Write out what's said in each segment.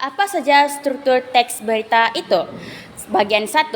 Apa saja struktur teks berita itu? Bagian 1,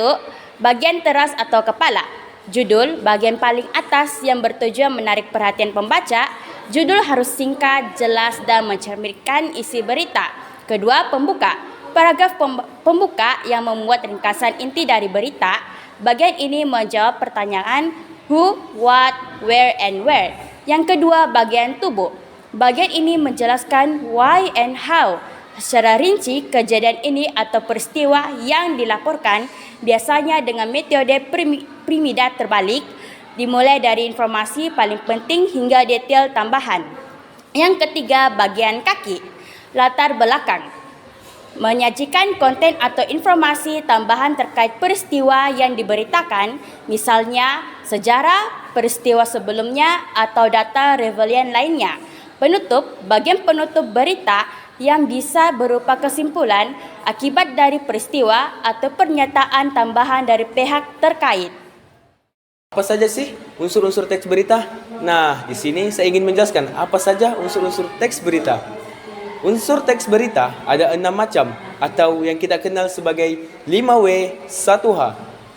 bagian teras atau kepala. Judul, bagian paling atas yang bertujuan menarik perhatian pembaca. Judul harus singkat, jelas dan mencerminkan isi berita. Kedua, pembuka. Paragraf pembuka yang memuat ringkasan inti dari berita. Bagian ini menjawab pertanyaan who, what, where, and where. Yang kedua, bagian tubuh. Bagian ini menjelaskan why and how. Secara rinci, kejadian ini atau peristiwa yang dilaporkan biasanya dengan metode piramida terbalik, dimulai dari informasi paling penting hingga detail tambahan. Yang ketiga, bagian kaki, latar belakang. Menyajikan konten atau informasi tambahan terkait peristiwa yang diberitakan, misalnya sejarah, peristiwa sebelumnya, atau data relevan lainnya. Penutup, bagian penutup berita yang bisa berupa kesimpulan akibat dari peristiwa atau pernyataan tambahan dari pihak terkait. Apa saja sih unsur-unsur teks berita? Nah, di sini saya ingin menjelaskan apa saja unsur-unsur teks berita. Unsur teks berita ada 6 macam atau yang kita kenal sebagai 5W 1H,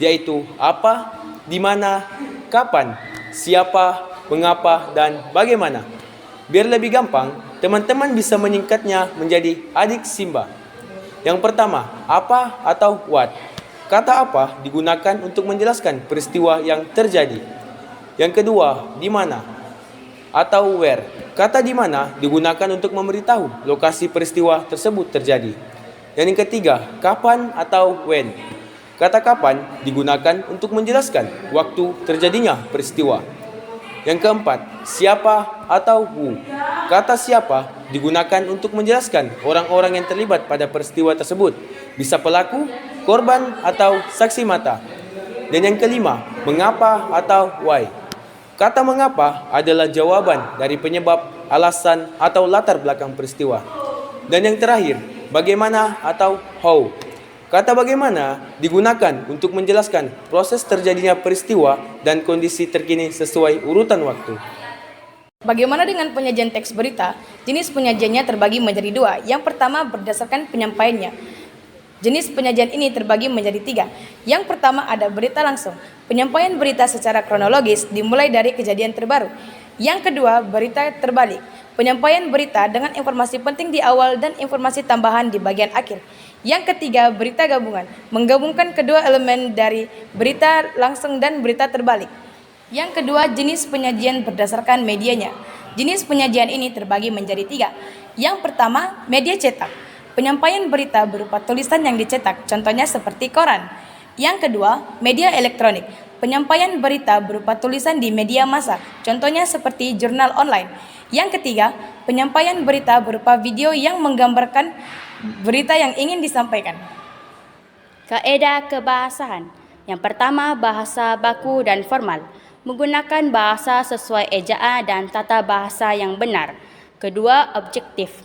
yaitu apa, di mana, kapan, siapa, mengapa, dan bagaimana. Biar lebih gampang, teman-teman bisa menyingkatnya menjadi adik Simba. Yang pertama, apa atau what. Kata apa digunakan untuk menjelaskan peristiwa yang terjadi. Yang kedua, di mana atau where. Kata di mana digunakan untuk memberitahu lokasi peristiwa tersebut terjadi. Dan yang ketiga, kapan atau when. Kata kapan digunakan untuk menjelaskan waktu terjadinya peristiwa. Yang keempat, siapa atau who. Kata siapa digunakan untuk menjelaskan orang-orang yang terlibat pada peristiwa tersebut, bisa pelaku, korban, atau saksi mata. Dan yang kelima, mengapa atau why. Kata mengapa adalah jawaban dari penyebab, alasan, atau latar belakang peristiwa. Dan yang terakhir, bagaimana atau how. Kata bagaimana digunakan untuk menjelaskan proses terjadinya peristiwa dan kondisi terkini sesuai urutan waktu. Bagaimana dengan penyajian teks berita? Jenis penyajiannya terbagi menjadi 2. Yang pertama berdasarkan penyampaiannya. Jenis penyajian ini terbagi menjadi 3. Yang pertama ada berita langsung. Penyampaian berita secara kronologis dimulai dari kejadian terbaru. Yang kedua, berita terbalik. Penyampaian berita dengan informasi penting di awal dan informasi tambahan di bagian akhir. Yang ketiga, berita gabungan, menggabungkan kedua elemen dari berita langsung dan berita terbalik. Yang kedua, jenis penyajian berdasarkan medianya. Jenis penyajian ini terbagi menjadi 3. Yang pertama, media cetak. Penyampaian berita berupa tulisan yang dicetak, contohnya seperti koran. Yang kedua, media elektronik. Penyampaian berita berupa tulisan di media massa, contohnya seperti jurnal online. Yang ketiga, penyampaian berita berupa video yang menggambarkan berita yang ingin disampaikan. Kaedah kebahasaan. Yang pertama, bahasa baku dan formal. Menggunakan bahasa sesuai ejaan dan tata bahasa yang benar. Kedua, objektif.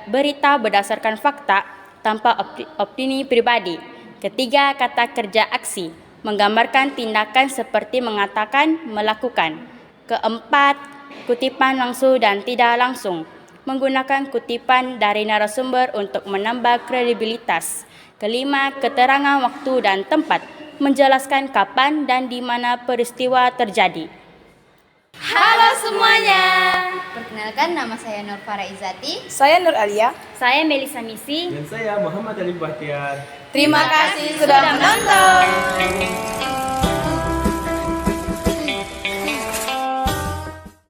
Berita berdasarkan fakta tanpa opini pribadi. Ketiga, kata kerja aksi. Menggambarkan tindakan seperti mengatakan, melakukan. Keempat, kutipan langsung dan tidak langsung. Menggunakan kutipan dari narasumber untuk menambah kredibilitas. Kelima, keterangan waktu dan tempat, menjelaskan kapan dan di mana peristiwa terjadi. Halo semuanya. Perkenalkan, nama saya Nur Farah Izati. Saya Nur Alia. Saya Melisa Misi. Dan saya Muhammad Ali Bahtiar. Terima kasih sudah menonton.